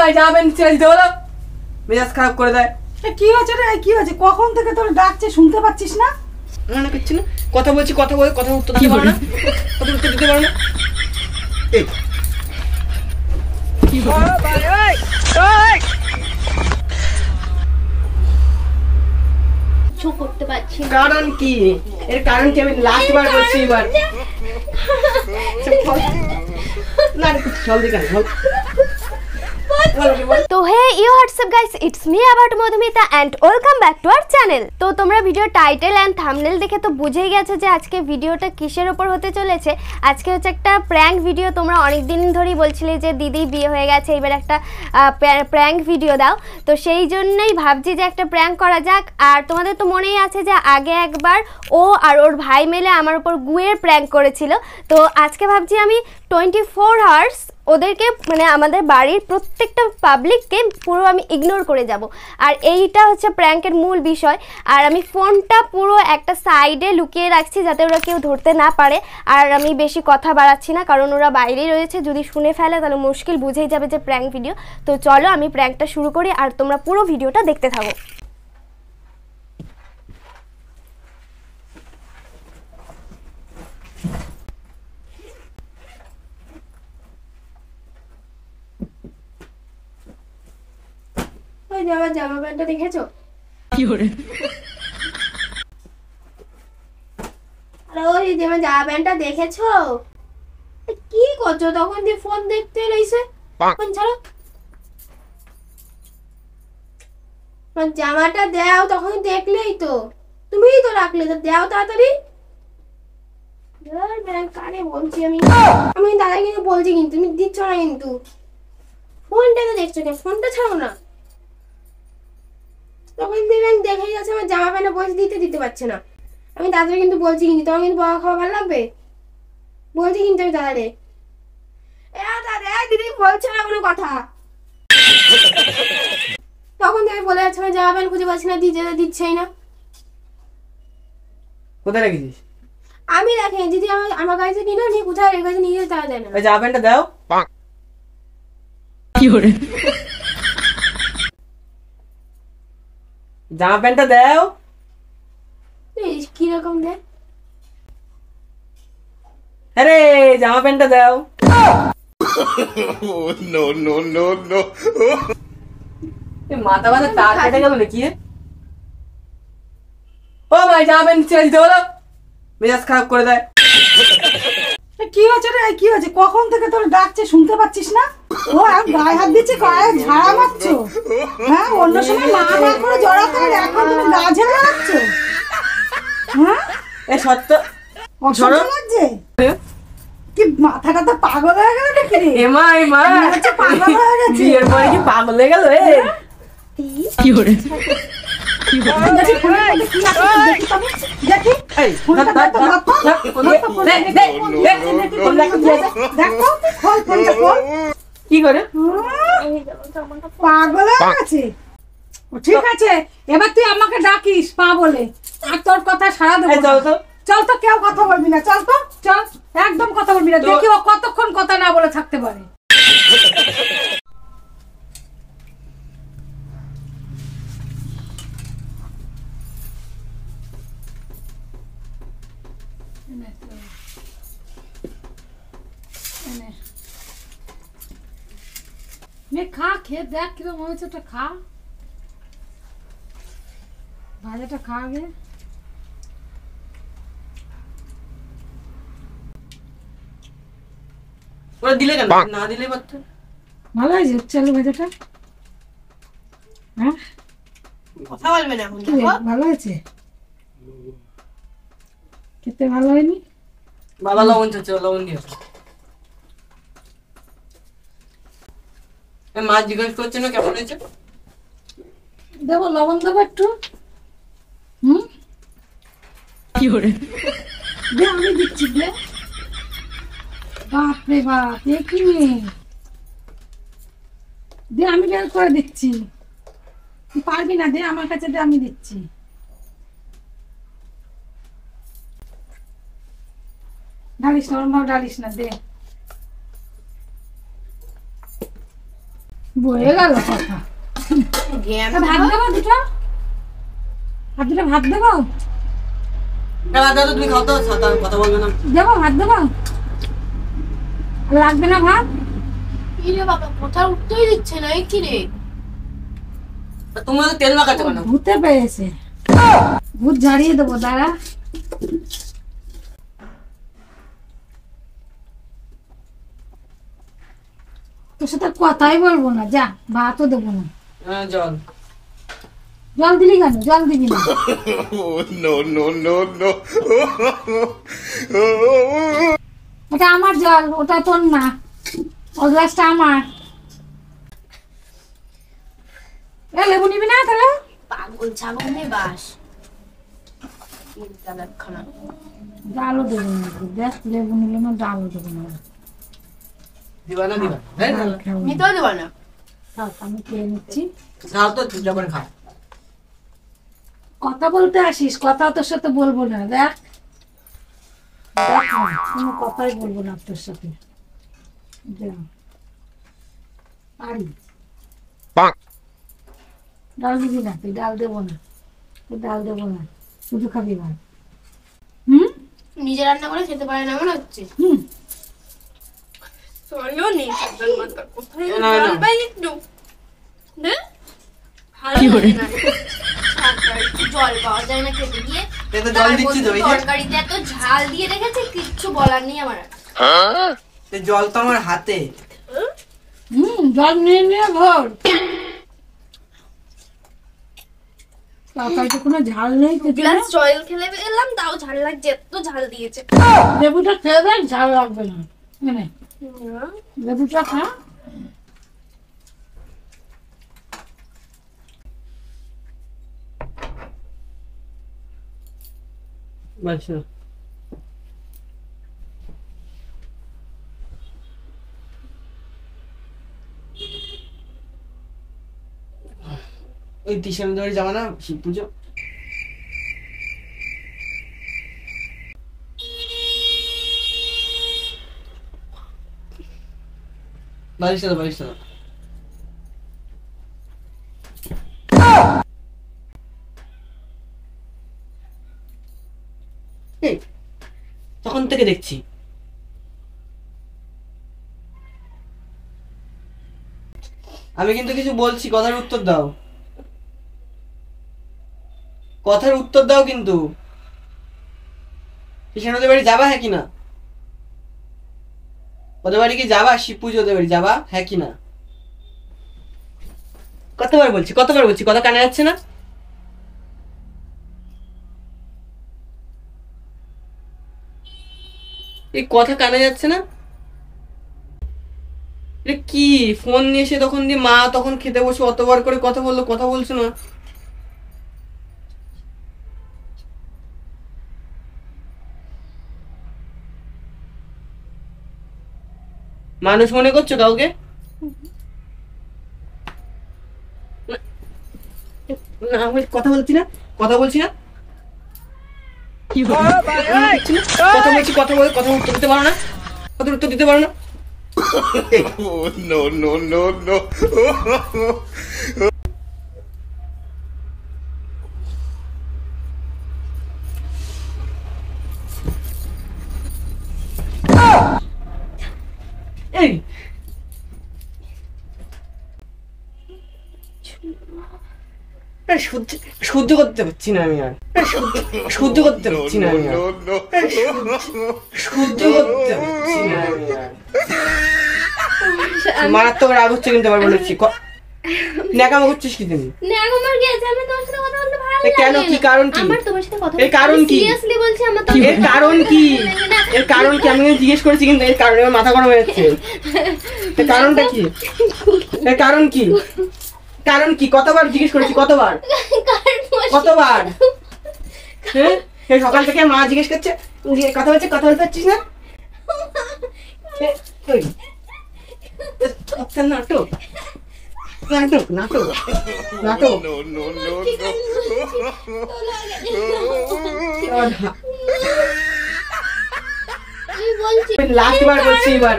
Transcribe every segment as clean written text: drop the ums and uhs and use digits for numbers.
ভাই যাবেন ছেড়ে দিতে বলো, মেজাজ খারাপ করে দেয়। কি হচ্ছে রে, কি হচ্ছে? কখন থেকে তোর ডাকছে শুনতে পাচ্ছিস না? না করছি না, কথা বলছি, কথা বলে কথা উত্তর দিতে পারো না, কথা উত্তর দিতে পারো না। এই কি ভাই ভাই এই কিছু করতে পারছি না। কারণ কি? এর কারণ কি আমি লাস্ট বার বলছি এবার। না চল দিকে চল। তো hey you what's up guys, it's me about Madhumita and welcome back to our channel. তো তোমরা ভিডিও টাইটেল অ্যান্ড থাম্বনেল দেখে তো বুঝেই গেছো যে আজকে ভিডিওটা কিসের ওপর হতে চলেছে। আজকে হচ্ছে একটা প্র্যাঙ্ক ভিডিও। তোমরা অনেক দিন ধরেই বলছিলে যে দিদি বিয়ে হয়ে গেছে, এবার একটা প্র্যাঙ্ক ভিডিও দাও। তো সেই জন্যই ভাবছি যে একটা প্র্যাঙ্ক করা যাক। আর তোমাদের তো মনেই আছে যে আগে একবার ও আর ওর ভাই মিলে আমার উপর গুয়ের প্র্যাঙ্ক করেছিল। তো আজকে ভাবছি আমি 24 আওয়ার্স ওদেরকে মানে আমাদের বাড়ির প্রত্যেকটা পাবলিককে পুরো আমি ইগনোর করে যাব। আর এইটা হচ্ছে প্র্যাঙ্কের মূল বিষয়। আর আমি ফোনটা পুরো একটা সাইডে লুকিয়ে রাখছি যাতে ওরা কেউ ধরতে না পারে। আর আমি বেশি কথা বাড়াচ্ছি না, কারণ ওরা বাইরেই রয়েছে, যদি শুনে ফেলে তাহলে মুশকিল, বুঝেই যাবে যে প্র্যাঙ্ক ভিডিও। তো চলো আমি প্র্যাঙ্কটা শুরু করি আর তোমরা পুরো ভিডিওটা দেখতে থাকো। আমার জামা প্যান্টটা দেখেছো? কি করে? আরে ওই যে আমার জামা প্যান্টটা দেখেছো? কি করছো তখন দিয়ে? ফোন দেখতে রইছে। ফোন ছাড়ো, আমার জামাটা দাও। তখন দেখলেই তো, তুমিই তো রাখলে, তো দাও তাড়াতাড়ি। কানে বলছি আমি, আমি দাদা কিন্তু বলছি, কিন্তু তুমি দিচ্ছ না। কিন্তু ফোনটা তো দেখছো কেন? ফোনটা ছাড়ো না। তখন দেখবেন দেখেই যাচ্ছে আমার জামা প্যান্টে বসে দিতে পারছে না। আমি দাদারে কিন্তু বলছি, কিন্তু তোমার কিন্তু বকা খাওয়া ভালো লাগবে। বলছি কিন্তু আমি দাদারে, দাদা দিদি বলছে না কোনো কথা। তখন থেকে বলে যাচ্ছে আমার জামা প্যান্ট খুঁজে পাচ্ছি না, দিচ্ছেই না। কোথায় রেখেছিস? আমি রাখি দিদি, আমার কাছে নিল, নিয়ে কোথায় রেখেছে নিয়ে যেতে দেয় না। ওই জামা প্যান্টটা দাও। কি করে? জামা প্যান্টটা দাও। কিরকম দেয়? আরে জামা প্যান্টটা দাও। নো নো নো নো মাথা ব্যথা তার কেটে গেল নাকি? ও ভাই জামা প্যান্ট ছেড়ে দিতে বলো, মেজাজ খারাপ করে দেয়। কি হচ্ছে রে, কি হচ্ছে? কখন থেকে তোর ডাকছে শুনতে পাচ্ছিস না? ও গায়ে হাত দিচ্ছে, গায়ে ঝাড়া মারছো। হ্যাঁ, অন্য সময় মা মা করে জড়া করে, এখন তুমি গা ঝাড়া মারছ। হ্যাঁ, এ সত্য অসহ্য লাগছে। কি মাথাটা তো পাগল হয়ে গেল নাকি রে? এমা এমা পাগল হয়ে গেছে। বিয়ের পরে কি পাগল হয়ে গেল? কি করে? কি করে? পাগল হয়ে গেছে। ঠিক আছে, এবার তুই আমাকে ডাকিস পা বলে, আর তোর কথা সারা দেবো। চল তো, চল তো, কেউ কথা বলবি না। চল তো, চল, একদম কথা বলবি না। দেখি ও কতক্ষণ কথা না বলে থাকতে পারে। খা, খেয়ে দেখ কিরকম হয়েছে। ওটা খা, ভাজাটা খা আগে। ওরা দিলে কেন? না দিলে পারতো। ভালো হয়েছে চালু ভাজাটা। হ্যাঁ, কথা বলবে না এখন। ভালো হয়েছে, খেতে ভালো হয়নি। বাবা লবণ চাচ্ছে, লবণ দিও। মা জিজ্ঞেস করছে না কেমন হয়েছে? দেবো, লবণ দেবো একটু। কি করে? দে, আমি দিচ্ছি, দে। বাপরে বাপ, এ কি মেয়ে! দে, আমি বের করে দিচ্ছি। তুই পারবি না, দে আমার কাছে, দে, আমি দিচ্ছি। ঢালিস না, ওরম ভাবে ঢালিস না, দে। বয়ে গেল কথা। ভাত দেবো দুটো, আর দুটো ভাত দেবো, তুমি খাও তো, কথা বলবে না। দেবো ভাত দেবো, লাগবে না ভাত? বাবা কোথাও উঠতেই দিচ্ছে না, কি রে? তুমি তেল মাখাচ্ছ কেন? ভূতে পেয়েছে, ভূত ঝাড়িয়ে দেবো, দাঁড়া। তোর সাথে কথাই বলবো না, যা, ভাতও দেবো না। জল জল দিলি কেন? জল দিবি না। Oh, no, no, no, no. ওটা আমার জল, ওটা তোর না, ও গ্লাসটা আমার। লেবু নিবি না তাহলে? পাগল ছাগল নিয়ে বাস। ডালও দেবো না, দেখ, লেবু নিলে না, ডালও দেবো না। দিবা না? দিবা ডাল খাবো না। নিতেও দেবো না। থাক, আমি খেয়ে নিচ্ছি। খাও তো, চুপচাপ করে খাও। কথা বলতে আসিস, কথা তোর সাথে বলবো না, দেখ, দেখ না, কোনো কথাই বলবো না তোর সাথে। যা। পারি। ডাল দিবি না তুই? ডাল দেবো না, তুই ডাল দেবো না, শুধু খাবি ভাত। নিজে রান্না করে খেতে পারে না মনে হচ্ছে। চলো নেই সাবধান মাথা, কোথায় না, না। জল পাই একটু দে। ভালো লাগে না। একটু জল পাওয়া যায় না খেতে গিয়ে। এই তো জল দিচ্ছি তো, এই যে। তরকারিতে এত ঝাল দিয়ে রেখেছে, কিচ্ছু বলার নেই আমার আর। এই জল তো আমার হাতে। জল নিয়ে নিয়ে ভর। তরকারিতে কোনো ঝাল নেই, গ্লাস জল খেলে এলাম, তাও ঝাল লাগছে, এত ঝাল দিয়েছে। লেবুটা খেয়ে দেখ, ঝাল লাগবে না। এনে, লেবুটা খা। আচ্ছা, ওই তিশান ধরে যাওয়া না, শিব পুজো। বালিশটা দাও, বালিশটা দাও। এই, তখন থেকে দেখছি আমি কিন্তু কিছু বলছি, কথার উত্তর দাও, কথার উত্তর দাও কিন্তু। কৃষ্ণ ওদের বাড়ি যাবা, হ্যাঁ কিনা? ওদের বাড়ি কি যাবা? শিব পুজো ওদের বাড়ি যাবা, হ্যাঁ কিনা? কতবার বলছি, কতবার বলছি, কথা কানে যাচ্ছে না? এই কথা কানে যাচ্ছে না? কি ফোন নিয়ে এসে তখন দিয়ে মা তখন খেতে বসে অতবার করে কথা বললো, কথা বলছো না? মানুষ মনে করছো কাউকে? না, আমি কথা বলছি না, কথা বলছি না, কথা বলছি, কথা বলে কথা উত্তর দিতে পারো না, কথা উত্তর দিতে পারো না। Oh, no, no, no, no. এই সহ্য করতে পারছি না আমি আর, সহ্য করতে পারছি না আমি আর, No, no. সহ্য করতে পারছি না আমি আর। মারাত্মক রাগ হচ্ছে কিন্তু আবার বলেছি, ন্যাকামো করছিস কি তুমি? ন্যাকামো কি আছে? আমি তোমার সাথে কথা বলতে ভালো এ কেন, লাগে। কি কারণ কি? আমার তোমার সাথে কথা এর কারণ কি? সিরিয়াসলি বলছি, আমার তো এর কারণ কি? এর কারণ কি? আমি জিজ্ঞেস করেছি কিন্তু এর কারণে আমার মাথা গরম হয়ে যাচ্ছে। এর কারণটা কি? এর কারণ কি? কারণ কি? কতবার জিজ্ঞেস করেছি, কতবার, কতবার? হ্যাঁ, এই সকাল থেকে মা জিজ্ঞেস করছে, কথা বলছে, কথা বলতে পারছিস না? নাটক, নাটক, নাটক, নাটক। No, no, no, no. আমি বলছি লাস্ট বার বলছি এবার।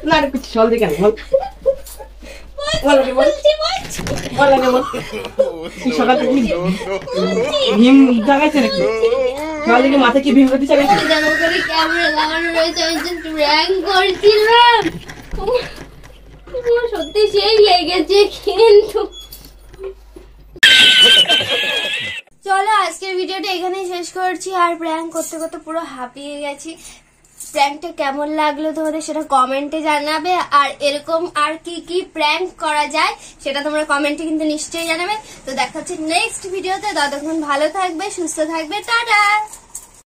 না রে কিছু জল দেখে বল বল আগে বল বল আগে বল কি সকাল থেকে ভীম জাগাইছে নাকি সকাল থেকে মাথা কি ভীম করতে চাগাইছে জানো করে ক্যামেরা লাগানো রয়েছে আমি জাস্ট প্র্যাঙ্ক করছিলাম আমার সত্যি সেই লেগেছে কিন্তু চলো আজকের ভিডিওটা এখানেই শেষ করছি আর প্র্যাঙ্ক করতে করতে পুরো হাঁপিয়ে গেছি প্র্যাঙ্কটা কেমন লাগলো তোমাদের সেটা কমেন্টে জানাবে আর এরকম আর কি কি প্র্যাঙ্ক করা যায় সেটা তোমরা কমেন্টে কিন্তু নিশ্চয়ই জানাবে তো দেখা হচ্ছে নেক্সট ভিডিওতে ততক্ষণ ভালো থাকবে সুস্থ থাকবে টাটা।